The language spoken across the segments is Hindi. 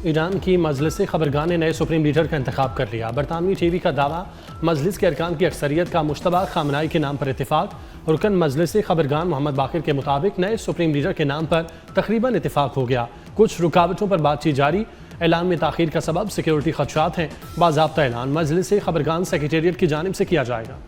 ईरान की मजलिस खबरगान ने नए सुप्रीम लीडर का इंतखाब कर लिया। बरतानवी टीवी का दावा, मजलिस के अरकान की अक्सरियत का मुश्तबा खामनाई के नाम पर इत्तेफाक। रुकन मजलिस खबरगान मोहम्मद बाकिर के मुताबिक नए सुप्रीम लीडर के नाम पर तकरीबन इत्तेफाक हो गया। कुछ रुकावटों पर बातचीत जारी। ऐलान में ताखीर का सबब सिक्योरिटी खदशात हैं। बाज़ाब्ता ऐलान मजलिस खबरगान सेक्रेटेरिएट की जानिब से किया जाएगा।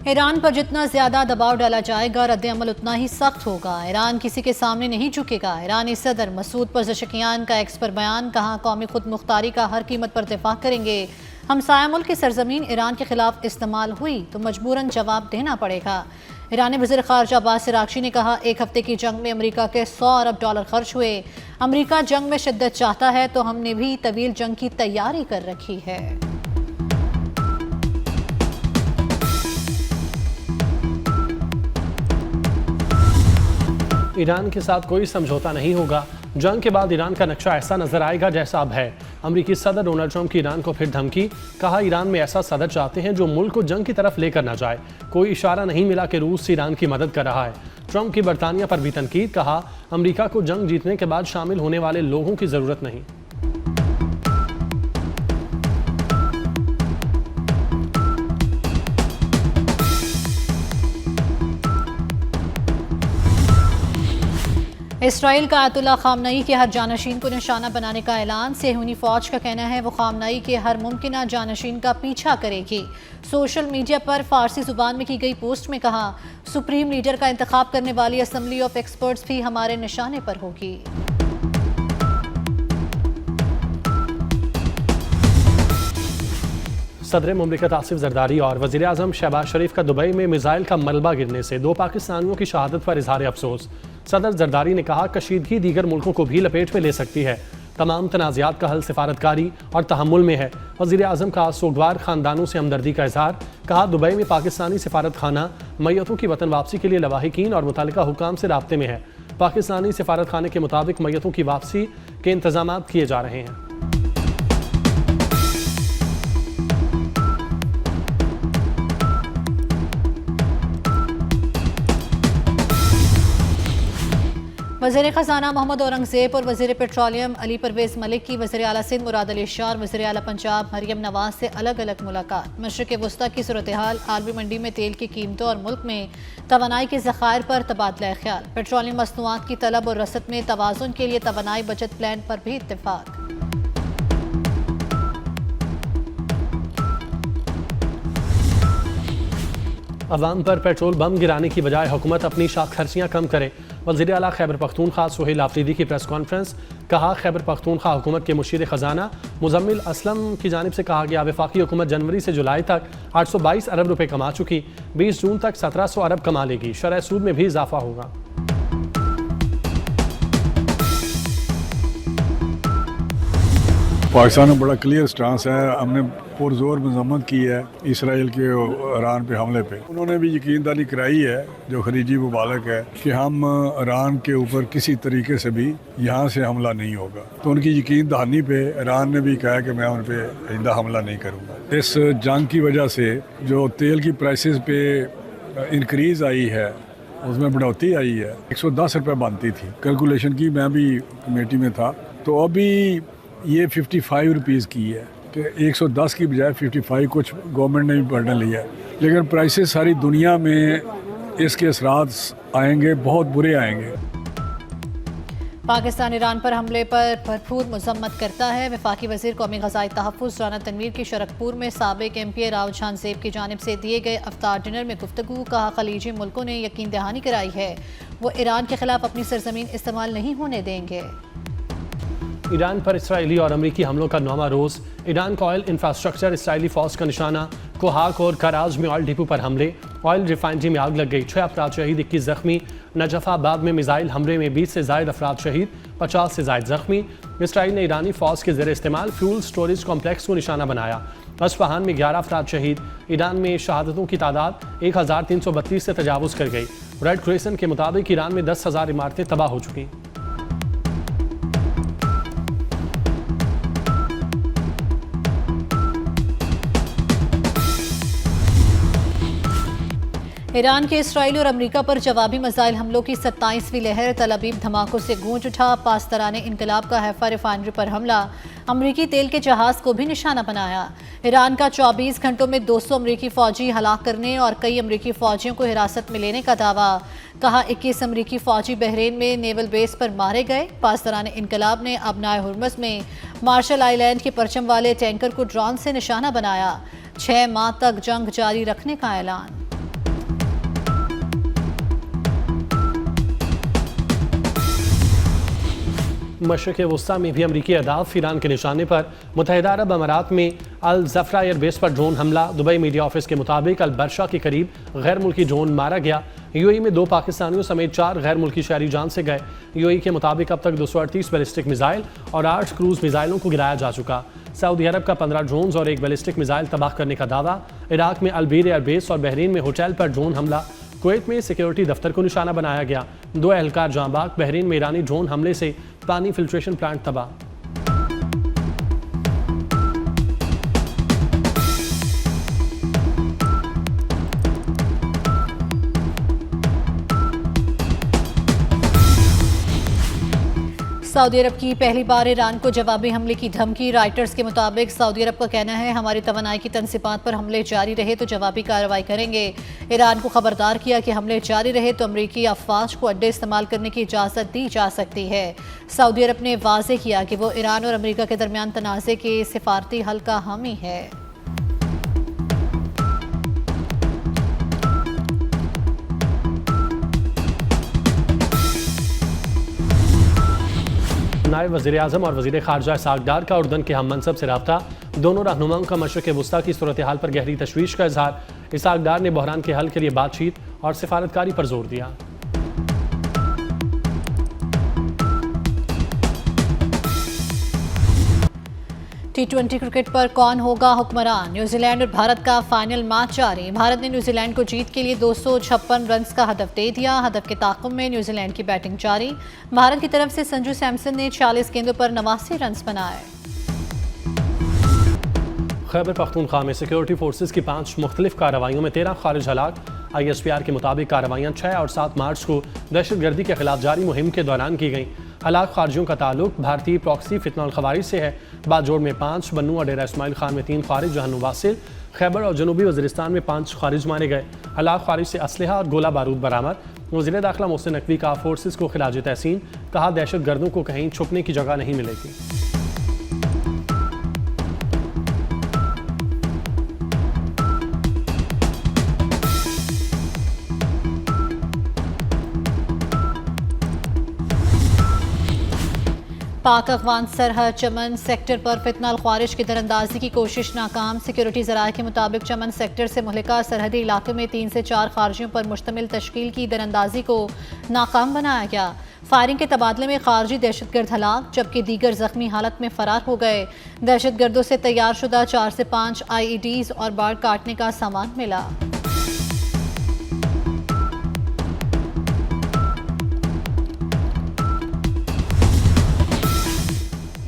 ईरान पर जितना ज्यादा दबाव डाला जाएगा, रद्द-ए-अमल उतना ही सख्त होगा। ईरान किसी के सामने नहीं झुकेगा। ईरानी सदर मसूद पज़ेशकियान का एक्स पर बयान, कहा कौमी खुद मुख्तारी का हर कीमत पर दिफा करेंगे। हमसाया मुल्क की सरजमीन ईरान के खिलाफ इस्तेमाल हुई तो मजबूरन जवाब देना पड़ेगा। ईरानी वज़ीर ख़ारिजा अब्बास अराग़ची ने कहा, एक हफ्ते की जंग में अमरीका के $100 अरब खर्च हुए। अमरीका जंग में शिद्दत चाहता है तो हमने भी तवील जंग की तैयारी कर रखी है। ईरान के साथ कोई समझौता नहीं होगा। जंग के बाद ईरान का नक्शा ऐसा नजर आएगा जैसा अब है। अमरीकी सदर डोनाल्ड ट्रंप की ईरान को फिर धमकी, कहा ईरान में ऐसा सदर चाहते हैं जो मुल्क को जंग की तरफ लेकर ना जाए। कोई इशारा नहीं मिला कि रूस ईरान की मदद कर रहा है। ट्रंप की बरतानिया पर भी तनकीद, कहा अमरीका को जंग जीतने के बाद शामिल होने वाले लोगों की जरूरत नहीं। इसराइल का आयतुल्लाह खामनई के हर जानशीन को निशाना बनाने का ऐलान। सेहूनी फौज का कहना है वो खामनई के हर मुमकिन जानशीन का पीछा करेगी। सोशल मीडिया पर फारसी जुबान में की गई पोस्ट में कहा, सुप्रीम लीडर का इंतखाब करने वाली असेंबली ऑफ एक्सपर्ट्स भी हमारे निशाने पर होगी। सदर मुमलिकत आसिफ जरदारी और वज़ीर आज़म शहबाज शरीफ का दुबई में मिसाइल का मलबा गिरने से 2 पाकिस्तानियों की शहादत पर इजहार अफसोस। सदर जरदारी ने कहा, कशीदगी दीगर मुल्कों को भी लपेट में ले सकती है। तमाम तनाज़ात का हल सिफारतकारी और तहम्मुल में है। वज़ीर आज़म का सोगवार ख़ानदानों से हमदर्दी का इजहार, कहा दुबई में पाकिस्तानी सिफारत खाना मैयतों की वतन वापसी के लिए लवाहिकीन और मुतल्लिका हुकाम से राब्ते में है। पाकिस्तानी सिफारत खाने के मुताबिक मैयतों की वापसी के इंतजाम किए जा रहे हैं। वज़ीर ख़ज़ाना मोहम्मद औरंगज़ेब और वज़ीर पेट्रोलियम अली परवेज़ मलिक की वज़ीर आला सिंध मुराद अली शाह और वज़ीर आला पंजाब मरियम नवाज से अलग अलग मुलाकात। मशरिक़ वस्ता की सूरत हाल, आलमी मंडी में तेल की कीमतों और मुल्क में तवानाई के ज़खायर पर तबादला ख्याल। पेट्रोलियम मसनूआत की तलब और रसद में तवाज़ुन के लिए तवानाई बचत प्लान पर भी इत्तेफाक। अवाम पर पेट्रोल बम गिराने की बजाय हुकूमत अपनी शाख खर्चियाँ कम करे। वज़ीर आला खैबर पख्तूनख्वा सुहेल आफरीदी की प्रेस कॉन्फ्रेंस, कहा खैबर पख्तूनख्वा हुकूमत के मुशीर ख़जाना मुज़म्मिल असलम की जानिब से कहा गया, वफाकी हुकूमत जनवरी से जुलाई तक 822 अरब रुपये कमा चुकी, 20 जून तक 1700 अरब कमा लेगी। शरह सूद में भी इजाफा होगा। पाकिस्तान में बड़ा क्लियर स्टांस है। हमने पुरजोर मजम्मत की है इसराइल के ईरान पे हमले पे। उन्होंने भी यकीनदारी कराई है, जो खलीजी मुबालक है, कि हम ईरान के ऊपर किसी तरीके से भी यहाँ से हमला नहीं होगा। तो उनकी यकीन दहानी पे ईरान ने भी कहा कि मैं उन पर आइंदा हमला नहीं करूँगा। इस जंग की वजह से जो तेल की प्राइसेस पे इंक्रीज़ आई है, उसमें बढ़ोतरी आई है। 110 रुपये बनती थी कैलकुलेशन की, मैं भी कमेटी में था। तो अभी ये 55 रुपीज़ की है कि 110 की बजाय 55 कुछ गवर्नमेंट ने भी बढ़ने लिया है। लेकिन प्राइसेस सारी दुनिया में इसके असरात आएंगे, बहुत बुरे आएंगे। पाकिस्तान ईरान पर हमले पर भरपूर मजम्मत करता है। वफाकी वज़ीर कौमी ग़ज़ाई तहफ़्फ़ुज़ राना तनवीर की शरकपुर में साबिक MP राव झानसेब की जानिब से दिए गए अफ्तार डिनर में गुफ्तगू, कहा खलीजी मुल्कों ने यकीन दहानी कराई है वो ईरान के खिलाफ अपनी सरजमीन इस्तेमाल नहीं होने देंगे। ईरान पर इसराइली और अमरीकी हमलों का 9वां रोज़। ईरान का ऑयल इंफ्रास्ट्रक्चर इसराइली फौज का निशाना। कोहाक और कराज में ऑयल डिपो पर हमले, ऑयल रिफाइनरी में आग लग गई, 6 अफराद शहीद, 21 जख्मी। नजफाबाद में मिसाइल हमले में 20 से ज़ायद अफराद शहीद, 50 से ज़ायद जख्मी। इसराइल ने ईरानी फौज के ज़ेर इस्तेमाल फ्यूल स्टोरेज कॉम्प्लेक्स को निशाना बनाया। अस्फहान में 11 अफराद शहीद। ईरान में शहादतों की तादाद 1332 से तजावुज़ कर गई। रेड क्रेसेंट के मुताबिक ईरान में 10,000 इमारतें तबाह हो चुकी। ईरान के इसराइल और अमेरिका पर जवाबी मिसाइल हमलों की 27वीं लहर तल अबीब धमाकों से गूंज उठा। पासदाराने इनकलाब का हैफा रिफाइनरी पर हमला, अमरीकी तेल के जहाज को भी निशाना बनाया। ईरान का 24 घंटों में 200 अमरीकी फौजी हलाक करने और कई अमरीकी फौजियों को हिरासत में लेने का दावा। कहा 21 अमरीकी फौजी बहरीन में नेवल बेस पर मारे गए। पासदाराने इनकलाब ने अबनाए हुर्मुज़ में मार्शल आइलैंड के परचम वाले टैंकर को ड्रोन से निशाना बनाया। 6 माह तक जंग जारी रखने का ऐलान। मशरक़ वस्ता में भी अमरीकी अहदाफ ईरान के निशाने पर। मुत्तहिदा अरब अमारात में अल ज़फ़रा एयरबेस पर ड्रोन हमला। दुबई मीडिया ऑफिस के मुताबिक अल बरशा के करीब गैर मुल्की ड्रोन मारा गया। यूएई में 2 पाकिस्तानियों समेत 4 गैर मुल्की शहरी जान से गए। यूएई के मुताबिक अब तक 238 बैलिस्टिक मिसाइल और 8 क्रूज मिसाइलों को गिराया जा चुका। सऊदी अरब का 15 ड्रोन और 1 बैलिस्टिक मिसाइल तबाह करने का दावा। इराक में अलबीर एयरबेस और बहरीन में होटल पर ड्रोन हमला। कुवैत में सिक्योरिटी दफ्तर को निशाना बनाया गया। 2 एहलकार जाँ बाग। बहरीन में ईरानी ड्रोन हमले से पानी फिल्ट्रेशन प्लांट तबाह। सऊदी अरब की पहली बार ईरान को जवाबी हमले की धमकी। राइटर्स के मुताबिक सऊदी अरब का कहना है, हमारी तवानाई की तनसीबात पर हमले जारी रहे तो जवाबी कार्रवाई करेंगे। ईरान को खबरदार किया कि हमले जारी रहे तो अमरीकी अफवाज को अड्डे इस्तेमाल करने की इजाज़त दी जा सकती है। सऊदी अरब ने वाज़े किया कि वो ईरान और अमरीका के दरमियान तनाज़े के सिफारती हल का हामी है। नायब वज़ीर-ए-आज़म और वज़ीर ख़ारजा इसहाक़ डार का उर्दन के हम मनसब से रब्ता। दोनों रहनुमाओं का मशरक़ वस्ता की सूरत हाल पर गहरी तशवीश का इजहार। इसहाक़ डार ने बहरान के हल के लिए बातचीत और सिफारतकारी पर जोर दिया। T20 क्रिकेट पर कौन होगा हुक्मरान। न्यूजीलैंड और भारत का फाइनल मैच जारी। भारत ने न्यूजीलैंड को जीत के लिए 256 रन का हदफ दे दिया। हदफ के ताक़ुब में न्यूजीलैंड की बैटिंग जारी। भारत की तरफ से संजू सैमसन ने 40 गेंदों पर 89 रन बनाए। खैबर पख्तूनख्वा में सिक्योरिटी फोर्सेज की 5 मुख्तलिफ कार्रवाइयों में 13 खारिज हलाक। ISPR के मुताबिक कार्रवाइयाँ 6 और 7 मार्च को दहशतगर्दी के खिलाफ जारी मुहिम के दौरान की गई। हलाक खारिजियों का ताल्लुक भारतीय प्रॉक्सी फितनल खवारिज से है। बाजोड़ में 5, बन्नू और डेरा इस्माइल खान में 3 खारिज, जहां वासिल, खैबर और जनूबी वज़ीरिस्तान में 5 खारिज मारे गए। हलाक खारिज से असलहा और गोला बारूद बरामद। वज़ीर दाखिला मोहसिन नकवी का फोर्सेज को खिराज तहसीन। कहा दहशत गर्दों को कहीं छुपने की जगह नहीं मिलेगी। पाक अफगान सरहद चमन सेक्टर पर फितनल ख्वारिज की दरअंदाजी की कोशिश नाकाम। सिक्योरिटी ज़राए के मुताबिक चमन सेक्टर से मुहलिका सरहदी इलाके में 3 से 4 खारजियों पर मुश्तमिल तश्कील की दरअंदाजी को नाकाम बनाया गया। फायरिंग के तबादले में खारजी दहशतगर्द हलाक, जबकि दीगर जख्मी हालत में फरार हो गए। दहशतगर्दों से तैयार शुदा 4 से 5 IEDs और बाढ़ काटने का सामान मिला।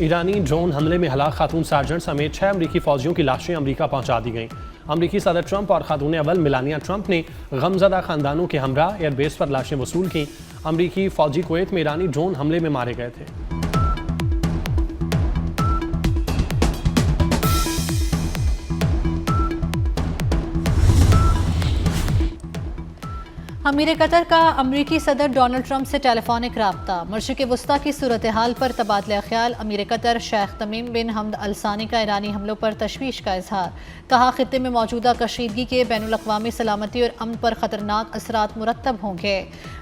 ईरानी ड्रोन हमले में हलाक खातून सार्जेंट समेत 6 अमरीकी फौजियों की लाशें अमरीका पहुंचा दी गईं। अमरीकी सदर ट्रंप और खातून अव्वल मिलानिया ट्रंप ने गमजदा खानदानों के हमरा एयरबेस पर लाशें वसूल की। अमरीकी फौजी कुवैत में ईरानी ड्रोन हमले में मारे गए थे। अमीर कतर का अमरीकी सदर डोनाल्ड ट्रंप से टेलीफोनिक राब्ता। मशरिक़ वस्ता की सूरत हाल पर तबादला ख्याल। अमीर कतर शेख तमीम बिन हमद अल सानी का ईरानी हमलों पर तशवीश का इजहार। कहा खित्ते में मौजूदा कशीदगी के बैनुल-अक़वामी सलामती और अमन पर खतरनाक असरात मुरत्तब होंगे।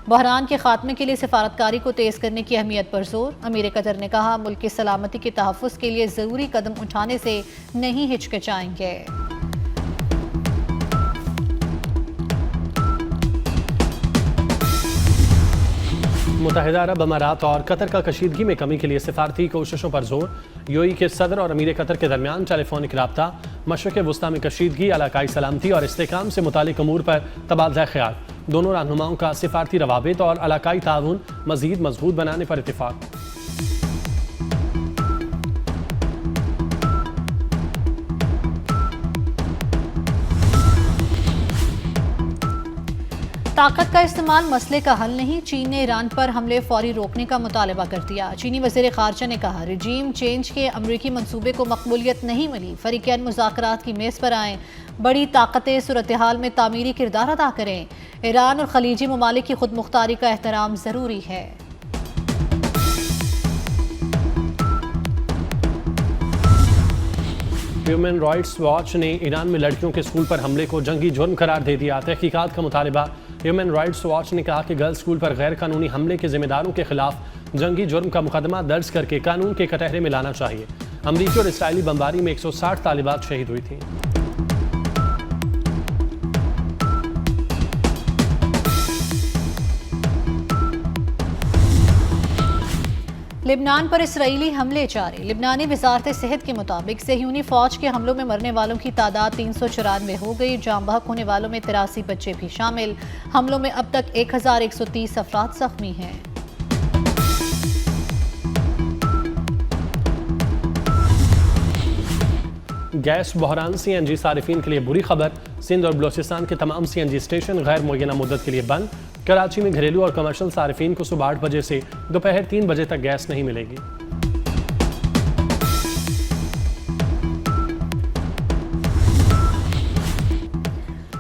बहरान के खात्मे के लिए सिफारतकारी को तेज़ करने की अहमियत पर जोर। अमीर कतर ने कहा मुल्क की सलामती के तहफ़्फ़ुज़ के लिए ज़रूरी कदम उठाने से नहीं हिचकिचाएंगे। मुत्तहिदा अरब अमारात और कतर का कशीदगी में कमी के लिए सिफारती कोशिशों पर जोर। यूएई के सदर और अमीर कतर के दरमियान टेलीफोनिक राब्ता। मशरक़ वस्ता में कशीदगी, इलाकाई सलामती और इस्तेहकाम से मुतालिक अमूर पर तबादला ख्याल। दोनों रहनुमाओं का सिफारती रवाबित और इलाकाई ताउन मज़ीद मजबूत बनाने पर इत्तिफाक। ताकत का इस्तेमाल मसले का हल नहीं, चीन ने ईरान पर हमले फौरी रोकने का मुतालबा कर दिया। चीनी वज़ीर ख़ारजा ने कहा, रिजीम चेंज के अमरीकी मंसूबे को मकबूलियत नहीं मिली, फरीक़ैन मुज़ाकरात की मेज़ पर आएँ, बड़ी ताकतें सूरत हाल में तामीरी किरदार अदा करें। ईरान और खलीजी ममालिक की खुद मुख्तारी का एहतराम ज़रूरी है। ह्यूमन राइट्स वॉच ने ईरान में लड़कियों के स्कूल पर हमले को जंगी जुर्म करार दे दिया। तहकीकात का मुतालबा। ह्यूमन राइट्स वॉच ने कहा कि गर्ल्स स्कूल पर गैर कानूनी हमले के जिम्मेदारों के खिलाफ जंगी जुर्म का मुकदमा दर्ज करके कानून के कटहरे में लाना चाहिए। अमरीकी और इसराइली बमबारी में 160 तालिबात शहीद हुई थी। लिबनान पर इसराइली हमले जारी। लिबनानी वजारत सेहत के मुताबिक सेहूनी फौज के हमलों में मरने वालों की तादाद 394 हो गई। जाम बहक होने वालों में 83 बच्चे भी शामिल। हमलों में अब तक 1130 अफराद जख्मी हैं। गैस बहरान CNG सारिफिन के लिए बुरी खबर। सिंध और बलोचिस्तान के तमाम CNG स्टेशन गैर मुअय्यना मुद्दत के लिए बंद। कराची में घरेलू और कमर्शियल सारिफिन को सुबह 8 बजे से दोपहर 3 बजे तक गैस नहीं मिलेगी।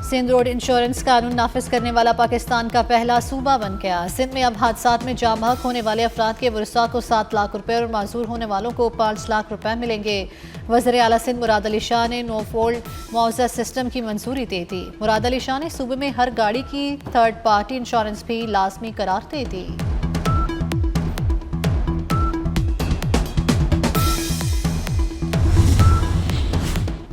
सिंध रोड इंश्योरेंस कानून नाफिज करने वाला पाकिस्तान का पहला सूबा बन गया। सिंध में अब हादसात में जाम बहक होने वाले अफराद के वरसा को 7 लाख रुपए और माजूर होने वालों को 5 लाख रुपए मिलेंगे। वज़ीर आला सिंध मुराद अली शाह ने नो फॉल्ट मुआवजा सिस्टम की मंजूरी दे दी। मुराद अली शाह ने सूबे में हर गाड़ी की थर्ड पार्टी इंश्योरेंस भी लाजमी करार दे दी।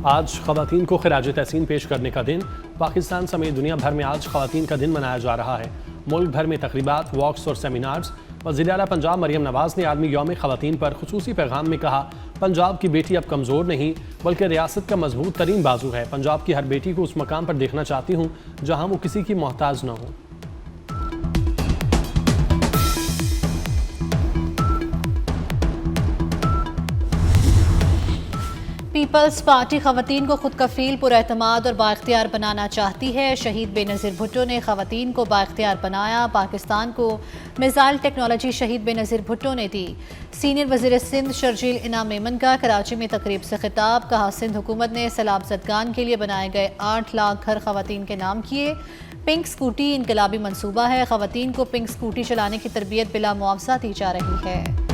आज ख़वातीन को खिराज तहसीन पेश करने का दिन। पाकिस्तान समेत दुनिया भर में आज ख़वातीन का दिन मनाया जा रहा है। मुल्क भर में तकरीबात, वॉक्स और सेमिनार्स। वज़ीर आला पंजाब मरियम नवाज़ ने आलमी यौम ख़वातीन पर खुसूसी पैगाम में कहा, पंजाब की बेटी अब कमज़ोर नहीं बल्कि रियासत का मजबूत तरीन बाजू है। पंजाब की हर बेटी को उस मकाम पर देखना चाहती हूँ जहाँ वो किसी की मोहताज न हो। पीपल्स पार्टी खवातीन को खुद कफील, पुरएतमाद और बाइख्तियार बनाना चाहती है। शहीद बेनज़ीर भुट्टो ने खवातीन को बाइख्तियार बनाया। पाकिस्तान को मिसाइल टेक्नोलॉजी शहीद बेनज़ीर भुट्टो ने दी। सीनियर वज़ीर सिंध शर्जील इनाम मेमन का कराची में तकरीब से खिताब। कहा, सिंध हुकूमत ने सैलाब ज़दगान के लिए बनाए गए 8 लाख घर खवातीन के नाम किए। पिंक स्कूटी इनकलाबी मंसूबा है। खवातीन को पिंक स्कूटी चलाने की तरबियत बिला मुआवजा दी जा रही है।